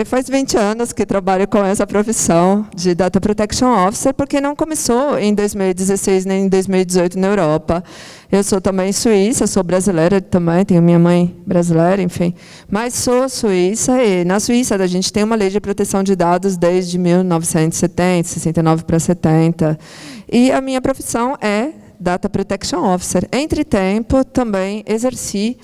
Faz 20 anos que trabalho com essa profissão de Data Protection Officer, porque não começou em 2016 nem em 2018 na Europa. Eu sou também suíça, sou brasileira também, tenho minha mãe brasileira, enfim. Mas sou suíça, e na Suíça a gente tem uma lei de proteção de dados desde 1970, 69 para 70. E a minha profissão é Data Protection Officer. Entre tempo, também exerci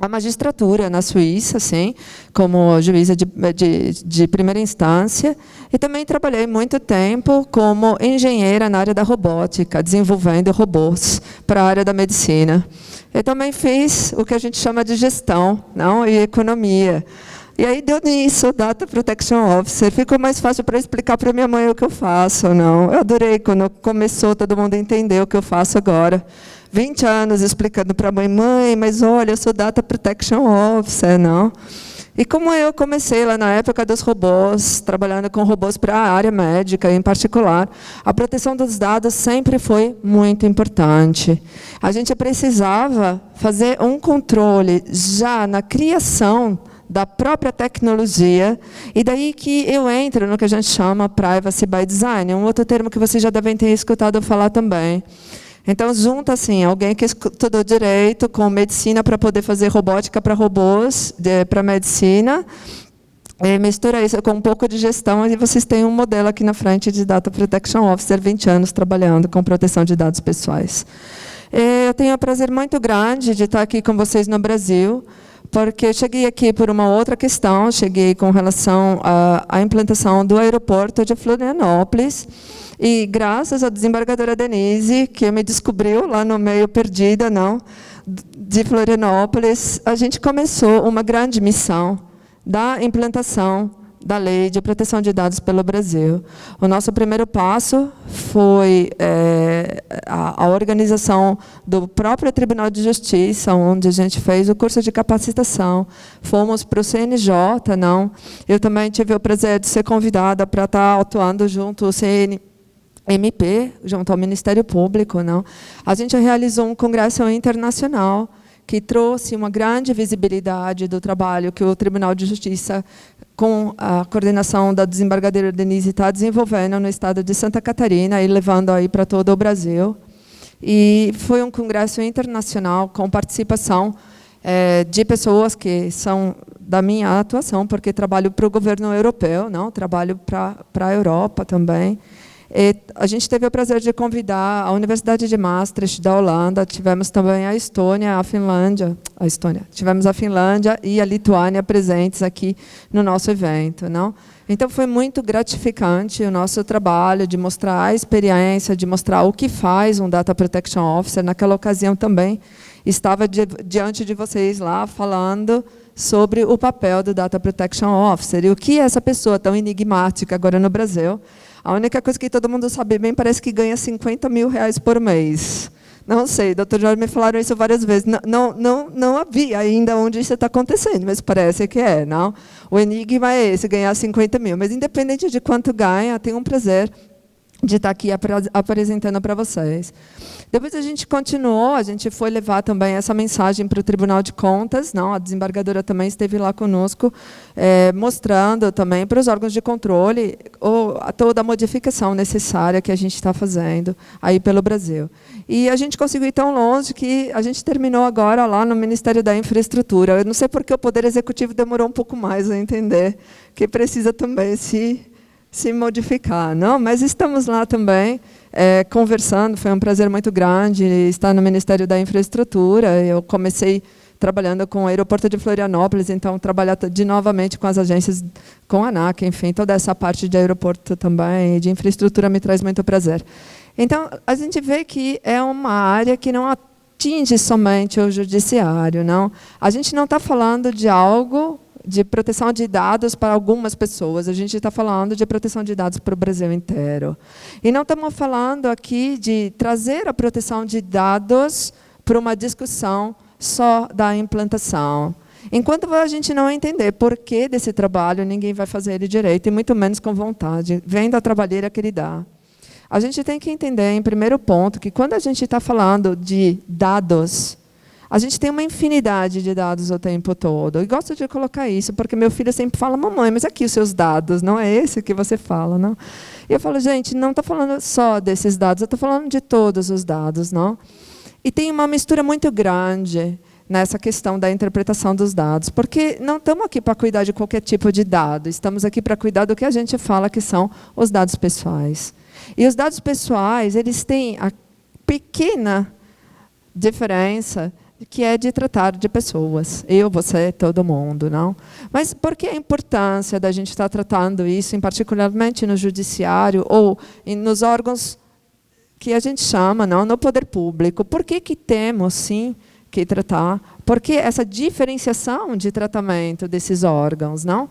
a magistratura na Suíça, sim, como juíza de primeira instância, e também trabalhei muito tempo como engenheira na área da robótica, desenvolvendo robôs para a área da medicina. Eu também fiz o que a gente chama de gestão, não, e economia. E aí deu nisso, Data Protection Officer. Ficou mais fácil para explicar para minha mãe o que eu faço, não. Eu adorei quando começou todo mundo a entender o que eu faço agora. 20 anos explicando para a mãe, mas olha, eu sou Data Protection Officer, não? E como eu comecei lá na época dos robôs, trabalhando com robôs para a área médica em particular, a proteção dos dados sempre foi muito importante. A gente precisava fazer um controle já na criação da própria tecnologia, e daí que eu entro no que a gente chama Privacy by Design, um outro termo que vocês já devem ter escutado eu falar também. Então, junta assim, alguém que estudou direito com medicina para poder fazer robótica para robôs, para medicina, mistura isso com um pouco de gestão, e vocês têm um modelo aqui na frente de Data Protection Officer, 20 anos trabalhando com proteção de dados pessoais. Eu tenho um prazer muito grande de estar aqui com vocês no Brasil, porque eu cheguei aqui por uma outra questão, cheguei com relação à implantação do aeroporto de Florianópolis, e graças à desembargadora Denise, que me descobriu lá no meio perdida, não, de Florianópolis, a gente começou uma grande missão da implantação da Lei de Proteção de Dados pelo Brasil. O nosso primeiro passo foi a organização do próprio Tribunal de Justiça, onde a gente fez o curso de capacitação. Fomos para o CNJ, não. Eu também tive o prazer de ser convidada para estar atuando junto ao CNMP, junto ao Ministério Público, não. A gente realizou um congresso internacional que trouxe uma grande visibilidade do trabalho que o Tribunal de Justiça, com a coordenação da desembargadora Denise, está desenvolvendo no estado de Santa Catarina e levando aí para todo o Brasil. E foi um congresso internacional com participação de pessoas que são da minha atuação, porque trabalho para o governo europeu, não, trabalho para a Europa também. A gente teve o prazer de convidar a Universidade de Maastricht da Holanda, tivemos também a Estônia, tivemos a Finlândia e a Lituânia presentes aqui no nosso evento, não? Então foi muito gratificante o nosso trabalho de mostrar a experiência, de mostrar o que faz um Data Protection Officer. Naquela ocasião também estava diante de vocês lá falando sobre o papel do Data Protection Officer e o que essa pessoa tão enigmática agora no Brasil. A única coisa que todo mundo sabe bem, parece que ganha 50 mil reais por mês. Não sei, doutor Jorge, me falaram isso várias vezes. Não havia ainda onde isso está acontecendo, mas parece que é, não? O enigma é esse, ganhar 50 mil. Mas, independente de quanto ganha, tenho um prazer de estar aqui apresentando para vocês. Depois a gente continuou, a gente foi levar também essa mensagem para o Tribunal de Contas, não? A desembargadora também esteve lá conosco, mostrando também para os órgãos de controle toda a modificação necessária que a gente está fazendo aí pelo Brasil. E a gente conseguiu ir tão longe que a gente terminou agora lá no Ministério da Infraestrutura. Eu não sei porque o Poder Executivo demorou um pouco mais a entender que precisa também se modificar, não? Mas estamos lá também conversando. Foi um prazer muito grande estar no Ministério da Infraestrutura. Eu comecei trabalhando com o aeroporto de Florianópolis, então trabalhar novamente com as agências, com a ANAC, enfim, toda essa parte de aeroporto também, de infraestrutura me traz muito prazer. Então, a gente vê que é uma área que não atinge somente o judiciário, não? A gente não está falando de algo de proteção de dados para algumas pessoas, a gente está falando de proteção de dados para o Brasil inteiro. E não estamos falando aqui de trazer a proteção de dados para uma discussão só da implantação. Enquanto a gente não entender por que desse trabalho, ninguém vai fazer ele direito, e muito menos com vontade, vendo a trabalheira que ele dá. A gente tem que entender, em primeiro ponto, que quando a gente está falando de dados, A gente tem uma infinidade de dados o tempo todo. E gosto de colocar isso, porque meu filho sempre fala, mamãe, mas aqui os seus dados, não é esse que você fala, não? E eu falo, gente, não estou falando só desses dados, eu estou falando de todos os dados, não? E tem uma mistura muito grande nessa questão da interpretação dos dados, porque não estamos aqui para cuidar de qualquer tipo de dado, estamos aqui para cuidar do que a gente fala que são os dados pessoais. E os dados pessoais, eles têm a pequena diferença que é de tratar de pessoas, eu, você, todo mundo, não? Mas por que a importância da gente estar tratando isso, particularmente no judiciário ou nos órgãos que a gente chama, não, no poder público? Por que temos, sim, que tratar? Por que essa diferenciação de tratamento desses órgãos, não?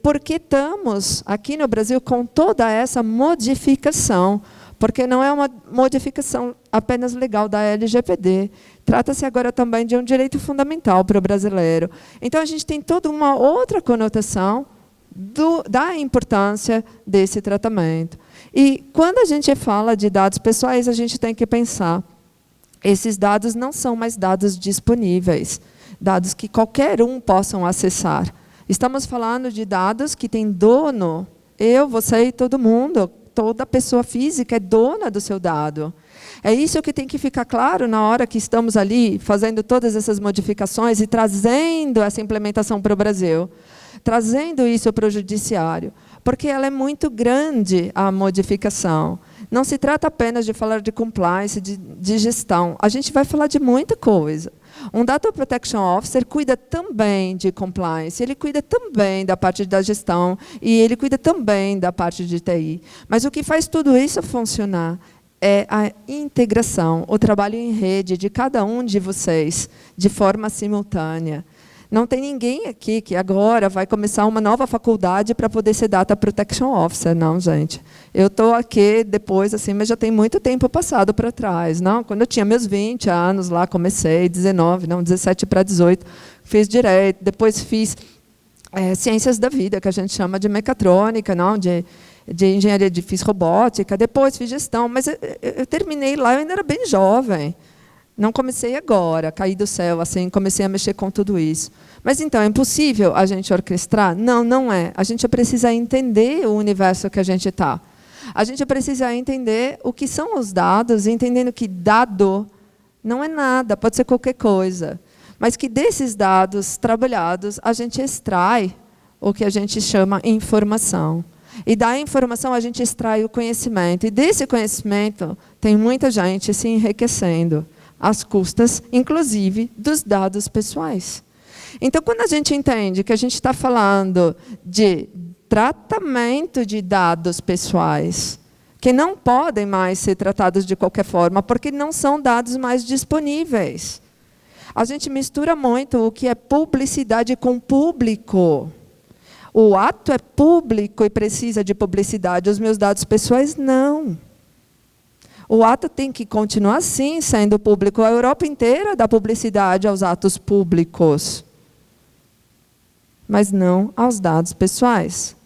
Porque estamos aqui no Brasil com toda essa modificação, porque não é uma modificação apenas legal da LGPD, trata-se agora também de um direito fundamental para o brasileiro. Então, a gente tem toda uma outra conotação da importância desse tratamento. E, quando a gente fala de dados pessoais, a gente tem que pensar, esses dados não são mais dados disponíveis, dados que qualquer um possa acessar. Estamos falando de dados que têm dono, eu, você e todo mundo. Toda pessoa física é dona do seu dado. É isso que tem que ficar claro na hora que estamos ali fazendo todas essas modificações e trazendo essa implementação para o Brasil, trazendo isso para o judiciário, porque ela é muito grande, a modificação. Não se trata apenas de falar de compliance, de gestão. A gente vai falar de muita coisa. Um Data Protection Officer cuida também de compliance, ele cuida também da parte da gestão e ele cuida também da parte de TI. Mas o que faz tudo isso funcionar é a integração, o trabalho em rede de cada um de vocês, de forma simultânea. Não tem ninguém aqui que agora vai começar uma nova faculdade para poder ser Data Protection Officer, não, gente. Eu estou aqui depois, assim, mas já tem muito tempo passado para trás. Não? Quando eu tinha meus 20 anos, lá comecei, 17 para 18, fiz direito, depois fiz ciências da vida, que a gente chama de mecatrônica, não? De engenharia, fiz robótica, depois fiz gestão, mas eu terminei lá, eu ainda era bem jovem. Não comecei agora, caí do céu, assim, comecei a mexer com tudo isso. Mas, então, é impossível a gente orquestrar? Não, não é. A gente precisa entender o universo que a gente está. A gente precisa entender o que são os dados, entendendo que dado não é nada, pode ser qualquer coisa. Mas que desses dados trabalhados, a gente extrai o que a gente chama informação. E da informação a gente extrai o conhecimento. E desse conhecimento tem muita gente se enriquecendo, às custas, inclusive, dos dados pessoais. Então, quando a gente entende que a gente está falando de tratamento de dados pessoais, que não podem mais ser tratados de qualquer forma, porque não são dados mais disponíveis. A gente mistura muito o que é publicidade com público. O ato é público e precisa de publicidade, os meus dados pessoais não. O ato tem que continuar, sim, sendo público. A Europa inteira dá publicidade aos atos públicos, mas não aos dados pessoais.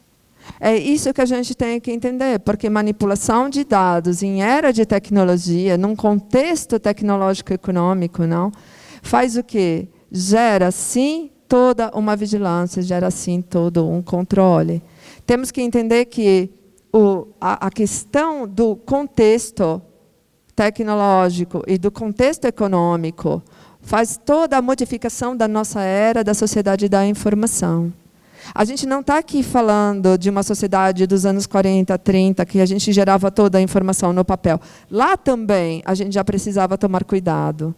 É isso que a gente tem que entender, porque manipulação de dados em era de tecnologia, num contexto tecnológico econômico, não, faz o quê? Gera, sim, toda uma vigilância, gera, sim, todo um controle. Temos que entender que a questão do contexto tecnológico e do contexto econômico faz toda a modificação da nossa era da sociedade da informação. A gente não está aqui falando de uma sociedade dos anos 40, 30, que a gente gerava toda a informação no papel. Lá também a gente já precisava tomar cuidado.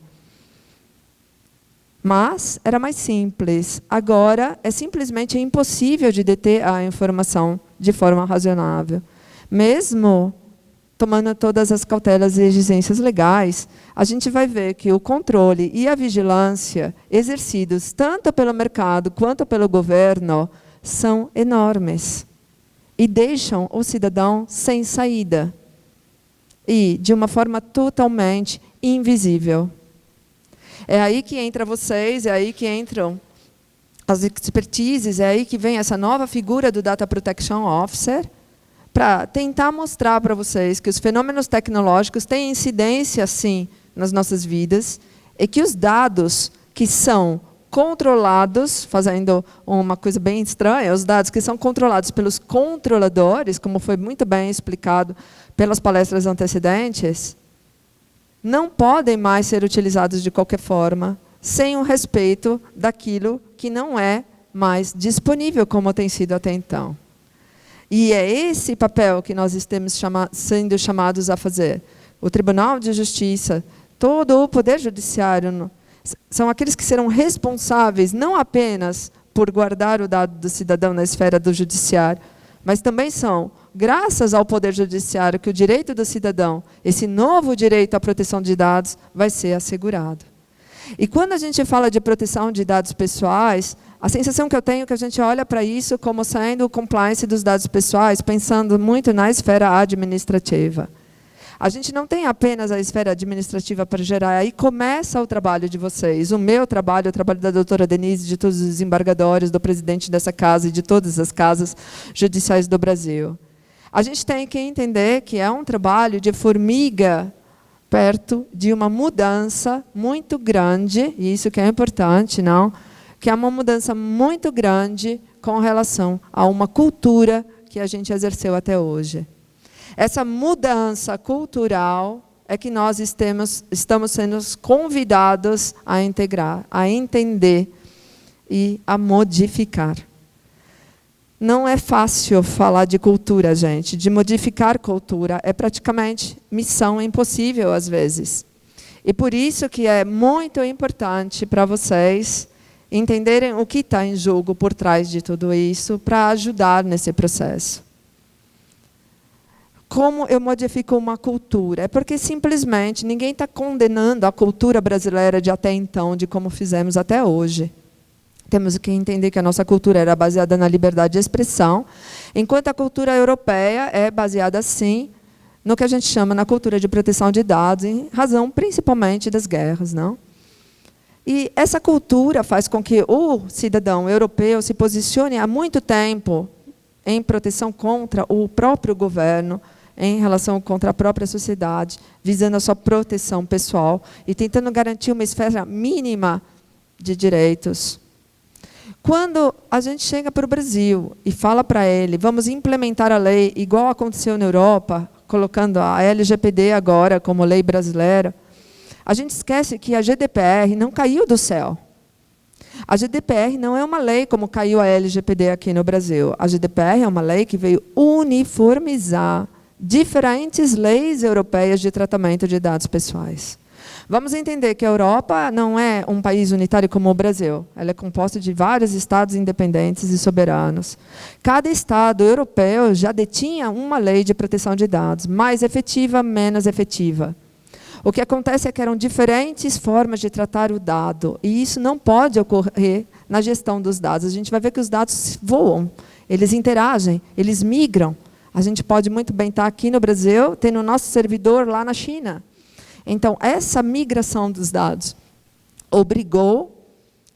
Mas era mais simples. Agora é simplesmente impossível de deter a informação de forma razoável. Mesmo tomando todas as cautelas e exigências legais, a gente vai ver que o controle e a vigilância exercidos tanto pelo mercado quanto pelo governo são enormes e deixam o cidadão sem saída e de uma forma totalmente invisível. É aí que entra vocês, é aí que entram as expertises, é aí que vem essa nova figura do Data Protection Officer, para tentar mostrar para vocês que os fenômenos tecnológicos têm incidência, sim, nas nossas vidas, é que os dados que são controlados, fazendo uma coisa bem estranha, os dados que são controlados pelos controladores, como foi muito bem explicado pelas palestras antecedentes, não podem mais ser utilizados de qualquer forma, sem o respeito daquilo que não é mais disponível, como tem sido até então. E é esse papel que nós estamos sendo chamados a fazer. O Tribunal de Justiça, todo o Poder Judiciário, são aqueles que serão responsáveis não apenas por guardar o dado do cidadão na esfera do judiciário, mas também são, graças ao Poder Judiciário, que o direito do cidadão, esse novo direito à proteção de dados, vai ser assegurado. E quando a gente fala de proteção de dados pessoais, a sensação que eu tenho é que a gente olha para isso como sendo o compliance dos dados pessoais, pensando muito na esfera administrativa. A gente não tem apenas a esfera administrativa para gerar, aí começa o trabalho de vocês, o meu trabalho, o trabalho da doutora Denise, de todos os desembargadores, do presidente dessa casa e de todas as casas judiciais do Brasil. A gente tem que entender que é um trabalho de formiga perto de uma mudança muito grande, e isso que é importante, não? Que é uma mudança muito grande com relação a uma cultura que a gente exerceu até hoje. Essa mudança cultural é que nós estamos sendo convidados a integrar, a entender e a modificar. Não é fácil falar de cultura, gente. De modificar cultura é praticamente missão impossível, às vezes. E por isso que é muito importante para vocês entenderem o que está em jogo por trás de tudo isso, para ajudar nesse processo. Como eu modifico uma cultura? É porque, simplesmente, ninguém está condenando a cultura brasileira de até então, de como fizemos até hoje. Temos que entender que a nossa cultura era baseada na liberdade de expressão, enquanto a cultura europeia é baseada, sim, no que a gente chama na cultura de proteção de dados, em razão, principalmente, das guerras, não? E essa cultura faz com que o cidadão europeu se posicione há muito tempo em proteção contra o próprio governo, em relação contra a própria sociedade, visando a sua proteção pessoal e tentando garantir uma esfera mínima de direitos. Quando a gente chega para o Brasil e fala para ele, vamos implementar a lei igual aconteceu na Europa, colocando a LGPD agora como lei brasileira, a gente esquece que a GDPR não caiu do céu. A GDPR não é uma lei como caiu a LGPD aqui no Brasil. A GDPR é uma lei que veio uniformizar diferentes leis europeias de tratamento de dados pessoais. Vamos entender que a Europa não é um país unitário como o Brasil. Ela é composta de vários estados independentes e soberanos. Cada estado europeu já detinha uma lei de proteção de dados, mais efetiva, menos efetiva. O que acontece é que eram diferentes formas de tratar o dado, e isso não pode ocorrer na gestão dos dados. A gente vai ver que os dados voam, eles interagem, eles migram. A gente pode muito bem estar aqui no Brasil, tendo o nosso servidor lá na China. Então, essa migração dos dados obrigou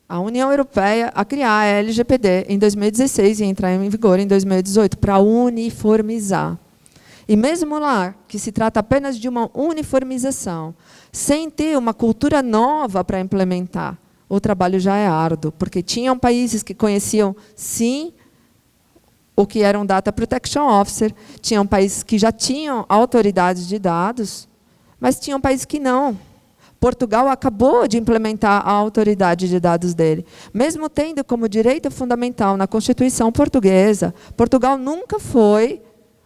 a União Europeia a criar a LGPD em 2016 e entrar em vigor em 2018, para uniformizar. E mesmo lá, que se trata apenas de uma uniformização, sem ter uma cultura nova para implementar, o trabalho já é árduo, porque tinham países que conheciam, sim, o que era um Data Protection Officer, tinham países que já tinham autoridades de dados, mas tinham países que não. Portugal acabou de implementar a autoridade de dados dele. Mesmo tendo como direito fundamental na Constituição portuguesa, Portugal nunca foi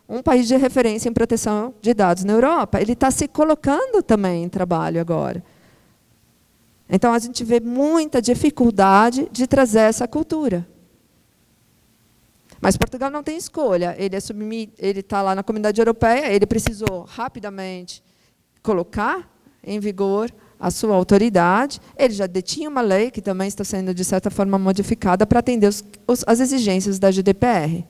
um país de referência em proteção de dados na Europa. Ele está se colocando também em trabalho agora. Então, a gente vê muita dificuldade de trazer essa cultura. Mas Portugal não tem escolha. Ele está lá na Comunidade Europeia, ele precisou rapidamente colocar em vigor a sua autoridade. Ele já detinha uma lei que também está sendo, de certa forma, modificada para atender as exigências da GDPR.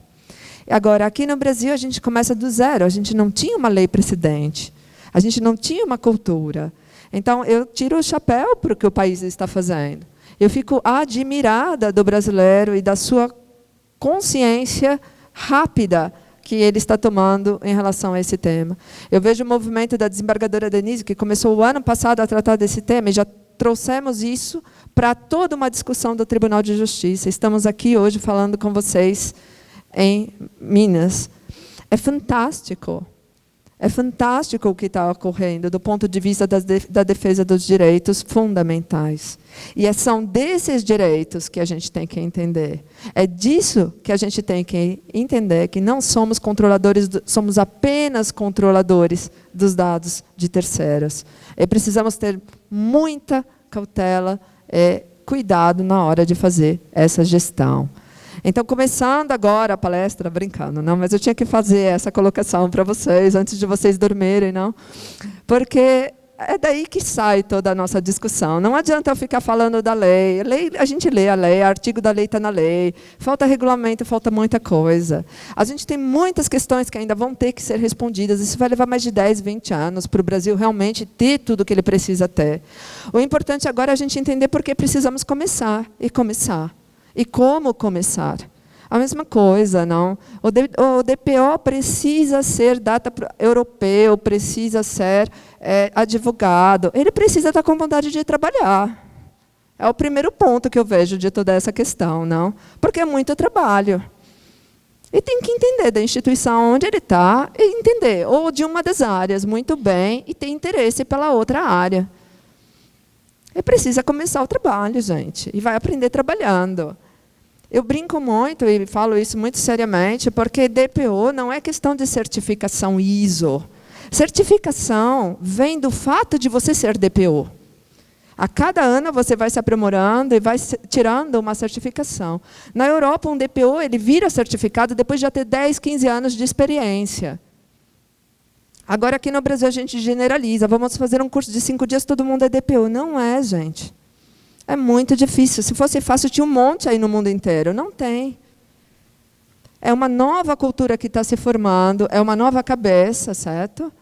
Agora, aqui no Brasil, a gente começa do zero. A gente não tinha uma lei precedente. A gente não tinha uma cultura. Então, eu tiro o chapéu para o que o país está fazendo. Eu fico admirada do brasileiro e da sua consciência rápida que ele está tomando em relação a esse tema. Eu vejo o movimento da desembargadora Denise, que começou o ano passado a tratar desse tema, e já trouxemos isso para toda uma discussão do Tribunal de Justiça. Estamos aqui hoje falando com vocês em Minas. É fantástico. É fantástico o que está ocorrendo do ponto de vista da defesa dos direitos fundamentais. E são desses direitos que a gente tem que entender. É disso que a gente tem que entender, que não somos controladores, somos apenas controladores dos dados de terceiros. E precisamos ter muita cautela e cuidado na hora de fazer essa gestão. Então, começando agora a palestra, brincando, não, mas eu tinha que fazer essa colocação para vocês, antes de vocês dormirem, não? Porque é daí que sai toda a nossa discussão. Não adianta eu ficar falando da lei. A gente lê a lei, o artigo da lei está na lei, falta regulamento, falta muita coisa. A gente tem muitas questões que ainda vão ter que ser respondidas. Isso vai levar mais de 10, 20 anos para o Brasil realmente ter tudo o que ele precisa ter. O importante agora é a gente entender por que precisamos começar. E como começar? A mesma coisa, não? O DPO precisa ser data europeu, precisa ser advogado. Ele precisa estar com vontade de trabalhar. É o primeiro ponto que eu vejo de toda essa questão, não? Porque é muito trabalho. E tem que entender da instituição onde ele está, e entender, ou de uma das áreas, muito bem, e ter interesse pela outra área. E precisa começar o trabalho, gente, e vai aprender trabalhando. Eu brinco muito e falo isso muito seriamente, porque DPO não é questão de certificação ISO. Certificação vem do fato de você ser DPO. A cada ano você vai se aprimorando e vai tirando uma certificação. Na Europa, um DPO ele vira certificado depois de já ter 10, 15 anos de experiência. Agora, aqui no Brasil, a gente generaliza. Vamos fazer um curso de 5 dias, todo mundo é DPO. Não é, gente. É muito difícil. Se fosse fácil, tinha um monte aí no mundo inteiro. Não tem. É uma nova cultura que está se formando, é uma nova cabeça, certo?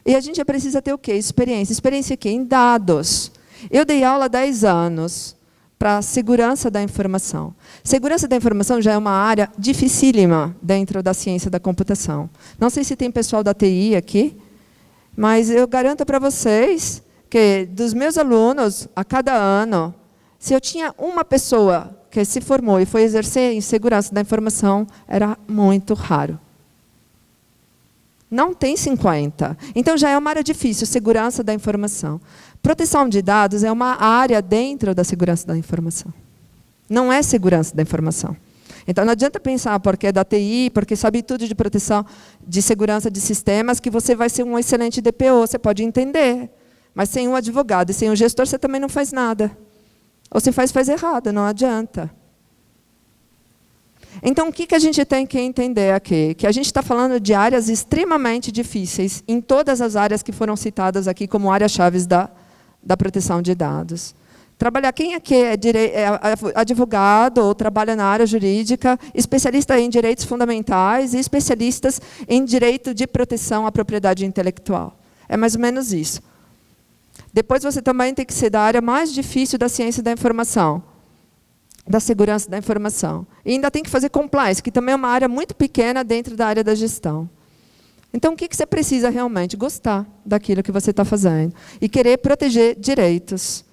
E a gente precisa ter o quê? Experiência. Experiência aqui em dados. Eu dei aula há 10 anos para segurança da informação. Segurança da informação já é uma área dificílima dentro da ciência da computação. Não sei se tem pessoal da TI aqui, mas eu garanto para vocês que, dos meus alunos, a cada ano, se eu tinha uma pessoa que se formou e foi exercer em segurança da informação, era muito raro. Não tem 50. Então, já é uma área difícil, segurança da informação. Proteção de dados é uma área dentro da segurança da informação. Não é segurança da informação. Então, não adianta pensar porque é da TI, porque sabe tudo de proteção, de segurança de sistemas, que você vai ser um excelente DPO. Você pode entender. Mas sem um advogado e sem um gestor, você também não faz nada. Ou se faz errado, não adianta. Então, o que a gente tem que entender aqui? Que a gente está falando de áreas extremamente difíceis, em todas as áreas que foram citadas aqui como áreas-chave da proteção de dados. Trabalhar, quem aqui é advogado ou trabalha na área jurídica, especialista em direitos fundamentais e especialistas em direito de proteção à propriedade intelectual. É mais ou menos isso. Depois você também tem que ser da área mais difícil da ciência da informação, da segurança da informação. E ainda tem que fazer compliance, que também é uma área muito pequena dentro da área da gestão. Então, o que você precisa realmente? Gostar daquilo que você está fazendo. E querer proteger direitos.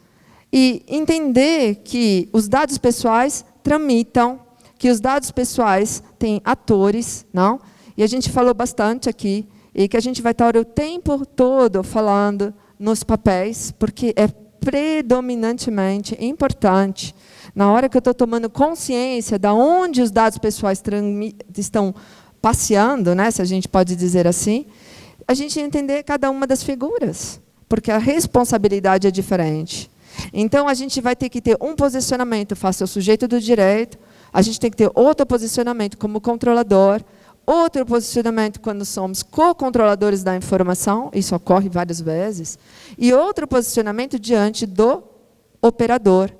E entender que os dados pessoais tramitam, que os dados pessoais têm atores, não? E a gente falou bastante aqui, e que a gente vai estar o tempo todo falando nos papéis, porque é predominantemente importante, na hora que eu estou tomando consciência de onde os dados pessoais estão passeando, né, se a gente pode dizer assim, a gente entender cada uma das figuras, porque a responsabilidade é diferente. Então, a gente vai ter que ter um posicionamento face ao sujeito do direito, a gente tem que ter outro posicionamento como controlador, outro posicionamento quando somos co-controladores da informação, isso ocorre várias vezes, e outro posicionamento diante do operador.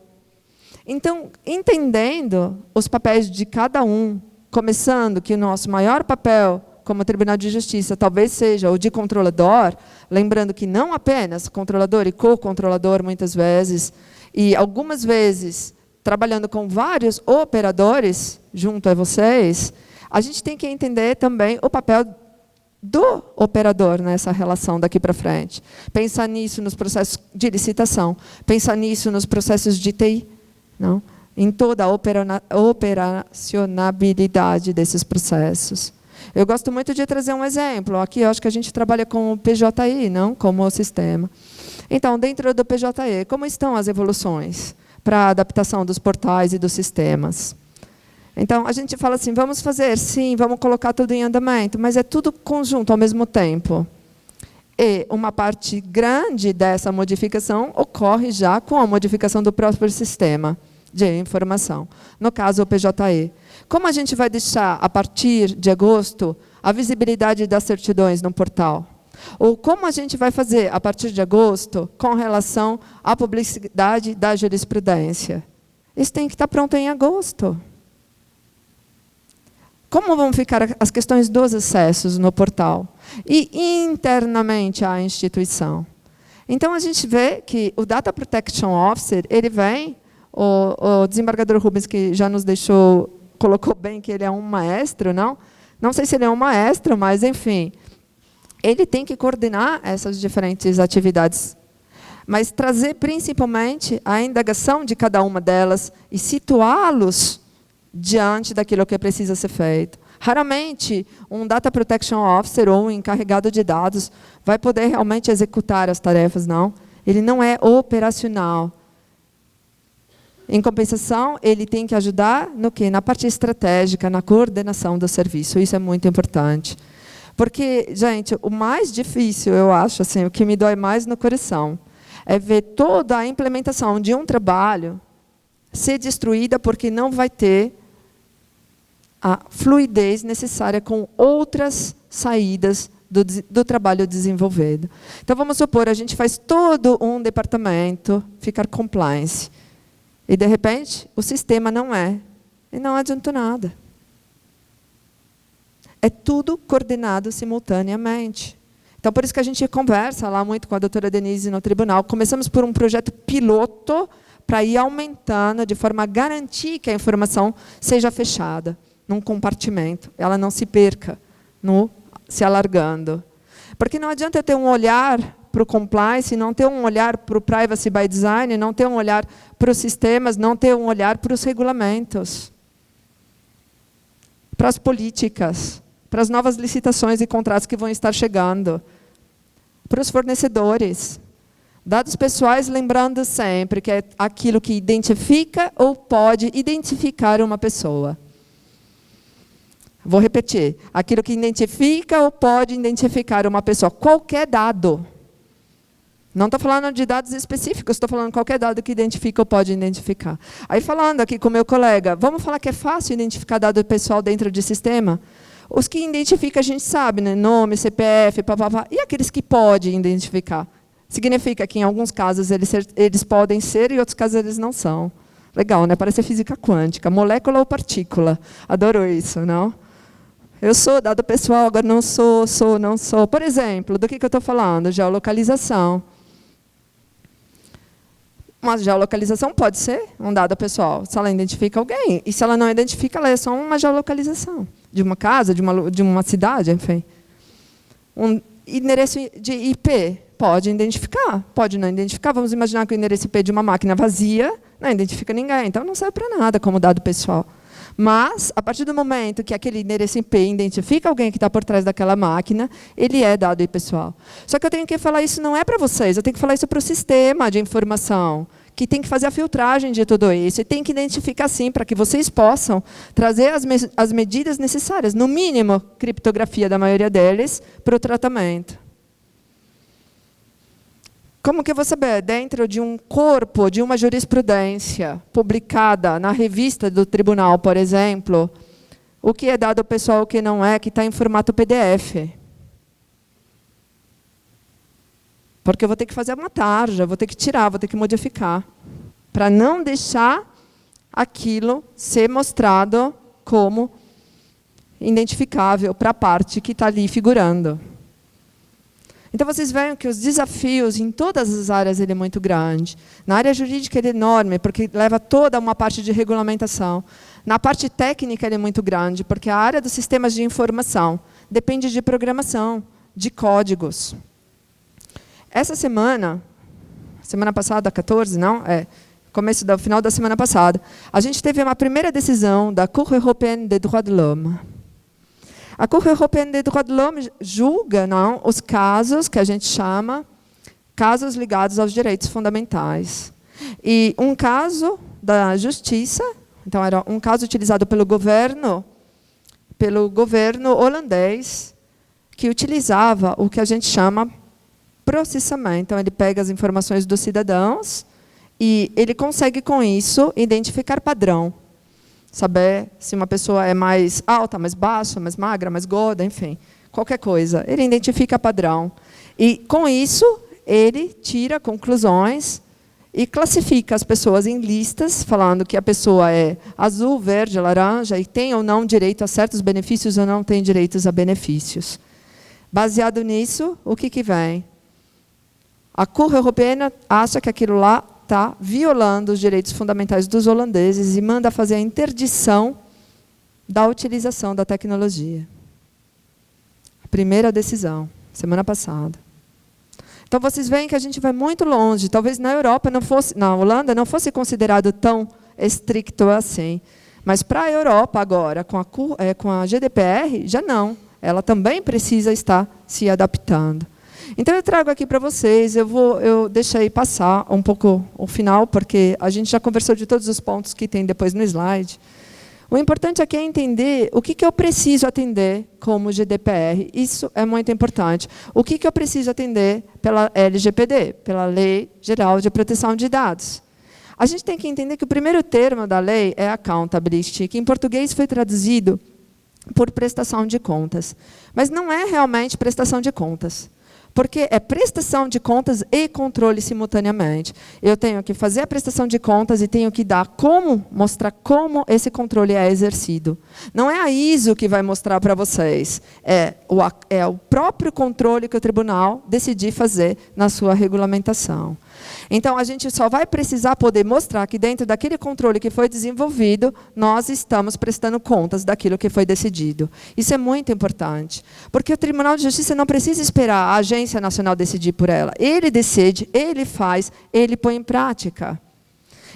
Então, entendendo os papéis de cada um, começando que o nosso maior papel como Tribunal de Justiça talvez seja o de controlador, lembrando que não apenas controlador e co-controlador muitas vezes, e algumas vezes trabalhando com vários operadores junto a vocês, a gente tem que entender também o papel do operador nessa relação daqui para frente. Pensa nisso nos processos de licitação, pensa nisso nos processos de TI, não? Em toda a operacionalidade desses processos. Eu gosto muito de trazer um exemplo. Aqui eu acho que a gente trabalha com o PJI, não como o sistema. Então, dentro do PJI, como estão as evoluções para a adaptação dos portais e dos sistemas? Então, a gente fala assim, vamos fazer, sim, vamos colocar tudo em andamento, mas é tudo conjunto ao mesmo tempo. E uma parte grande dessa modificação ocorre já com a modificação do próprio sistema de informação. No caso, o PJE. Como a gente vai deixar, a partir de agosto, a visibilidade das certidões no portal? Ou como a gente vai fazer, a partir de agosto, com relação à publicidade da jurisprudência? Isso tem que estar pronto em agosto. Como vão ficar as questões dos acessos no portal? E internamente à instituição. Então, a gente vê que o Data Protection Officer, ele vem, o desembargador Rubens, que já nos deixou, colocou bem que ele é um maestro, não? Não sei se ele é um maestro, mas, enfim, ele tem que coordenar essas diferentes atividades, mas trazer, principalmente, a indagação de cada uma delas e situá-los diante daquilo que precisa ser feito. Raramente, um Data Protection Officer ou um encarregado de dados vai poder realmente executar as tarefas, não. Ele não é operacional. Em compensação, ele tem que ajudar no quê? Na parte estratégica, na coordenação do serviço. Isso é muito importante. Porque, gente, o mais difícil, eu acho, assim, o que me dói mais no coração, é ver toda a implementação de um trabalho ser destruída porque não vai ter a fluidez necessária com outras saídas do trabalho desenvolvido. Então, vamos supor, a gente faz todo um departamento ficar compliance. E, de repente, o sistema não é. E não adiantou nada. É tudo coordenado simultaneamente. Então, por isso que a gente conversa lá muito com a doutora Denise no tribunal. Começamos por um projeto piloto para ir aumentando, de forma a garantir que a informação seja fechada num compartimento, ela não se perca, se alargando. Porque não adianta eu ter um olhar para o compliance, não ter um olhar para o privacy by design, não ter um olhar para os sistemas, não ter um olhar para os regulamentos, para as políticas, para as novas licitações e contratos que vão estar chegando, para os fornecedores. Dados pessoais, lembrando sempre que é aquilo que identifica ou pode identificar uma pessoa. Vou repetir. Aquilo que identifica ou pode identificar uma pessoa. Qualquer dado. Não estou falando de dados específicos, estou falando de qualquer dado que identifica ou pode identificar. Aí, falando aqui com o meu colega, vamos falar que é fácil identificar dado pessoal dentro de sistema? Os que identifica a gente sabe, né? Nome, CPF, papapá. E aqueles que podem identificar? Significa que, em alguns casos, eles podem ser e em outros casos eles não são. Legal, né? Parece física quântica. Molécula ou partícula. Adoro isso, não? Eu sou dado pessoal, agora não sou, não sou. Por exemplo, do que eu estou falando? Geolocalização. Uma geolocalização pode ser um dado pessoal, se ela identifica alguém. E se ela não identifica, ela é só uma geolocalização. De uma casa, de uma cidade, enfim. Um endereço de IP pode identificar, pode não identificar. Vamos imaginar que o endereço IP de uma máquina vazia não identifica ninguém, então não serve para nada como dado pessoal. Mas, a partir do momento que aquele endereço IP identifica alguém que está por trás daquela máquina, ele é dado pessoal. Só que eu tenho que falar isso não é para vocês, eu tenho que falar isso para o sistema de informação, que tem que fazer a filtragem de tudo isso, e tem que identificar, sim, para que vocês possam trazer as medidas necessárias, no mínimo, criptografia da maioria deles, para o tratamento. Como que eu vou saber? Dentro de um corpo, de uma jurisprudência publicada na revista do tribunal, por exemplo, o que é dado pessoal, o que não é, que está em formato PDF. Porque eu vou ter que fazer uma tarja, vou ter que tirar, vou ter que modificar, para não deixar aquilo ser mostrado como identificável para a parte que está ali figurando. Então, vocês veem que os desafios em todas as áreas ele é muito grande. Na área jurídica ele é enorme, porque leva toda uma parte de regulamentação. Na parte técnica ele é muito grande, porque a área dos sistemas de informação depende de programação, de códigos. Essa semana passada, 14, não? Final da semana passada, a gente teve uma primeira decisão da Cour européenne des droits de l'homme. A Cour européenne des droits de l'homme julga, não, os casos que a gente chama casos ligados aos direitos fundamentais. E um caso da justiça, então era um caso utilizado pelo governo holandês, que utilizava o que a gente chama processamento. Então, ele pega as informações dos cidadãos e ele consegue, com isso, identificar padrão. Saber se uma pessoa é mais alta, mais baixa, mais magra, mais gorda, enfim, qualquer coisa. Ele identifica padrão. E, com isso, ele tira conclusões e classifica as pessoas em listas, falando que a pessoa é azul, verde, laranja, e tem ou não direito a certos benefícios ou não tem direitos a benefícios. Baseado nisso, o que vem? A Cour Europeia acha que aquilo lá está violando os direitos fundamentais dos holandeses e manda fazer a interdição da utilização da tecnologia. A primeira decisão, semana passada. Então, vocês veem que a gente vai muito longe. Talvez na Holanda não fosse considerado tão estricto assim. Mas para a Europa agora, com a GDPR, já não. Ela também precisa estar se adaptando. Então, eu trago aqui para vocês, eu deixei passar um pouco o final, porque a gente já conversou de todos os pontos que tem depois no slide. O importante aqui é entender o que eu preciso atender como GDPR. Isso é muito importante. O que eu preciso atender pela LGPD, pela Lei Geral de Proteção de Dados. A gente tem que entender que o primeiro termo da lei é accountability, que em português foi traduzido por prestação de contas. Mas não é realmente prestação de contas. Porque é prestação de contas e controle simultaneamente. Eu tenho que fazer a prestação de contas e tenho que mostrar como esse controle é exercido. Não é a ISO que vai mostrar para vocês. É o próprio controle que o tribunal decidir fazer na sua regulamentação. Então, a gente só vai precisar poder mostrar que dentro daquele controle que foi desenvolvido, nós estamos prestando contas daquilo que foi decidido. Isso é muito importante, porque o Tribunal de Justiça não precisa esperar a Agência Nacional decidir por ela. Ele decide, ele faz, ele põe em prática.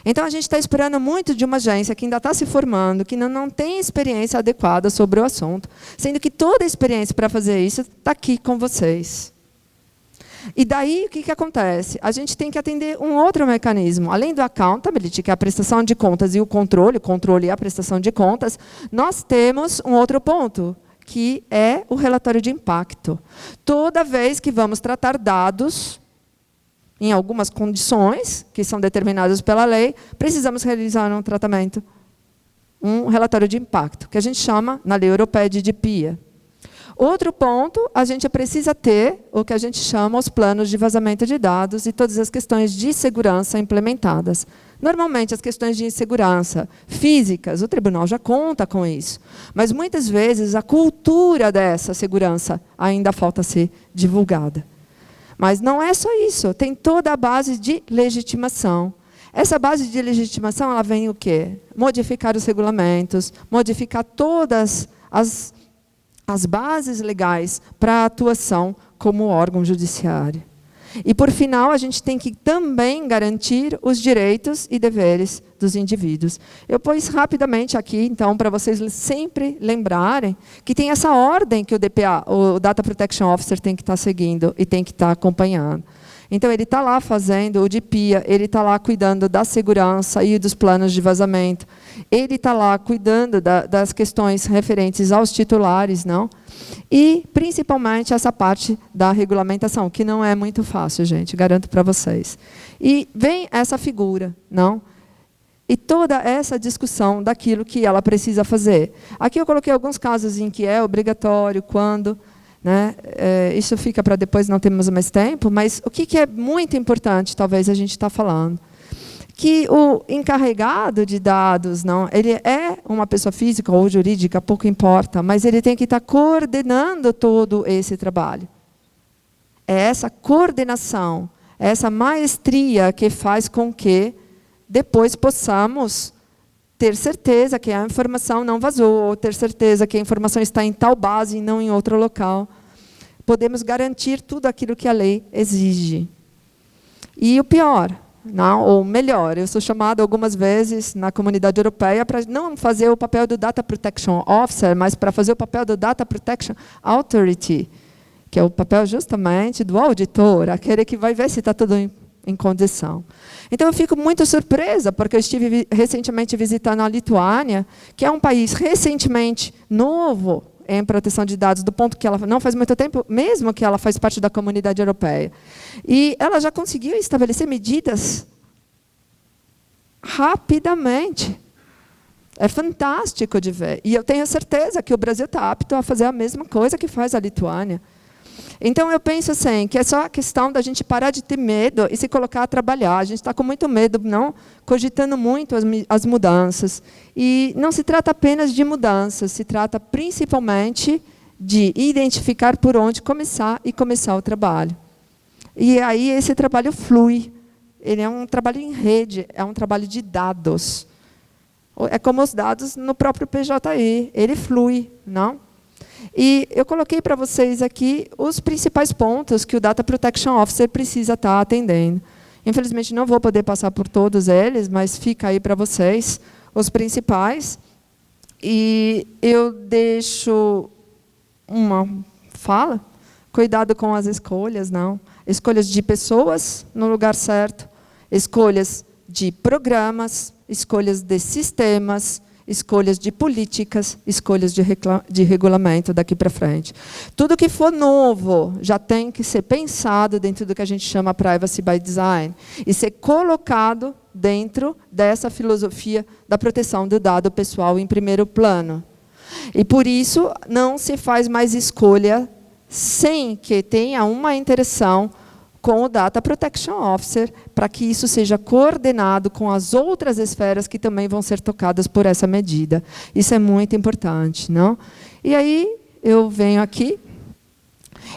Então, a gente está esperando muito de uma agência que ainda está se formando, que não tem experiência adequada sobre o assunto, sendo que toda a experiência para fazer isso está aqui com vocês. E daí, o que acontece? A gente tem que atender um outro mecanismo. Além do accountability, que é a prestação de contas e o controle e a prestação de contas, nós temos um outro ponto, que é o relatório de impacto. Toda vez que vamos tratar dados, em algumas condições, que são determinadas pela lei, precisamos realizar um relatório de impacto, que a gente chama, na lei europeia, de DPIA. Outro ponto, a gente precisa ter o que a gente chama os planos de vazamento de dados e todas as questões de segurança implementadas. Normalmente, as questões de segurança físicas, o tribunal já conta com isso. Mas, muitas vezes, a cultura dessa segurança ainda falta ser divulgada. Mas não é só isso, tem toda a base de legitimação. Essa base de legitimação, ela vem o quê? Modificar os regulamentos, modificar todas as bases legais para a atuação como órgão judiciário. E, por final, a gente tem que também garantir os direitos e deveres dos indivíduos. Eu pus rapidamente aqui, então, para vocês sempre lembrarem que tem essa ordem que o DPA, o Data Protection Officer, tem que estar seguindo e tem que estar acompanhando. Então, ele está lá fazendo o DPIA, ele está lá cuidando da segurança e dos planos de vazamento. Ele está lá cuidando das questões referentes aos titulares, não? E, principalmente, essa parte da regulamentação, que não é muito fácil, gente, garanto para vocês. E vem essa figura, não? E toda essa discussão daquilo que ela precisa fazer. Aqui eu coloquei alguns casos em que é obrigatório, quando... isso fica para depois, não temos mais tempo, mas o que é muito importante, talvez a gente está falando, que o encarregado de dados, ele é uma pessoa física ou jurídica, pouco importa, mas ele tem que estar coordenando todo esse trabalho. É essa coordenação, essa maestria que faz com que depois possamos ter certeza que a informação não vazou, ou ter certeza que a informação está em tal base e não em outro local. Podemos garantir tudo aquilo que a lei exige. E o pior, não, ou melhor, eu sou chamada algumas vezes na comunidade europeia para não fazer o papel do Data Protection Officer, mas para fazer o papel do Data Protection Authority, que é o papel justamente do auditor, aquele que vai ver se está tudo em condição. Então, eu fico muito surpresa, porque eu estive recentemente visitando a Lituânia, que é um país recentemente novo em proteção de dados, do ponto que ela não faz muito tempo, mesmo que ela faz parte da comunidade europeia. E ela já conseguiu estabelecer medidas rapidamente. É fantástico de ver. E eu tenho certeza que o Brasil está apto a fazer a mesma coisa que faz a Lituânia. Então, eu penso assim, que é só a questão da gente parar de ter medo e se colocar a trabalhar. A gente está com muito medo, não cogitando muito as mudanças. E não se trata apenas de mudanças, se trata principalmente de identificar por onde começar e começar o trabalho. E aí esse trabalho flui. Ele é um trabalho em rede, é um trabalho de dados. É como os dados no próprio PJI, ele flui, não? E eu coloquei para vocês aqui os principais pontos que o Data Protection Officer precisa estar atendendo. Infelizmente, não vou poder passar por todos eles, mas fica aí para vocês os principais. E eu deixo uma fala. Cuidado com as escolhas, não. Escolhas de pessoas no lugar certo, escolhas de programas, escolhas de sistemas, escolhas de políticas, escolhas de regulamento daqui para frente. Tudo que for novo já tem que ser pensado dentro do que a gente chama Privacy by Design e ser colocado dentro dessa filosofia da proteção do dado pessoal em primeiro plano. E, por isso, não se faz mais escolha sem que tenha uma interação com o Data Protection Officer, para que isso seja coordenado com as outras esferas que também vão ser tocadas por essa medida. Isso é muito importante, não? E aí, eu venho aqui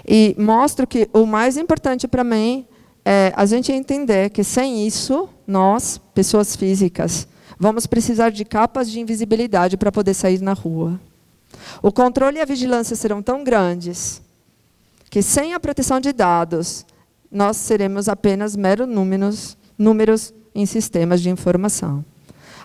e mostro que o mais importante para mim é a gente entender que, sem isso, nós, pessoas físicas, vamos precisar de capas de invisibilidade para poder sair na rua. O controle e a vigilância serão tão grandes que, sem a proteção de dados, nós seremos apenas meros números em sistemas de informação.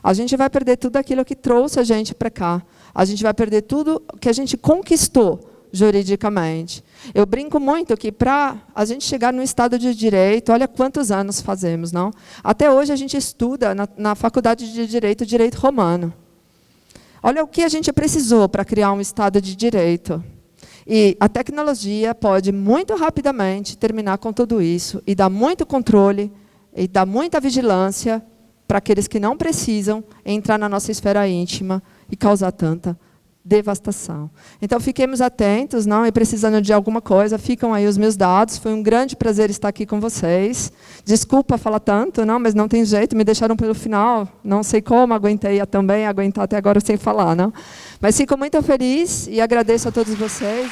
A gente vai perder tudo aquilo que trouxe a gente para cá. A gente vai perder tudo que a gente conquistou juridicamente. Eu brinco muito que, para a gente chegar no Estado de Direito, olha quantos anos fazemos, não? Até hoje a gente estuda na Faculdade de Direito, Direito Romano. Olha o que a gente precisou para criar um Estado de Direito. E a tecnologia pode, muito rapidamente, terminar com tudo isso e dar muito controle e dar muita vigilância para aqueles que não precisam entrar na nossa esfera íntima e causar tanta devastação. Então, fiquemos atentos, não? E precisando de alguma coisa, ficam aí os meus dados. Foi um grande prazer estar aqui com vocês. Desculpa falar tanto, não, mas não tem jeito, me deixaram pelo final. Não sei como, aguentei também, aguentar até agora sem falar, não? Mas fico muito feliz e agradeço a todos vocês.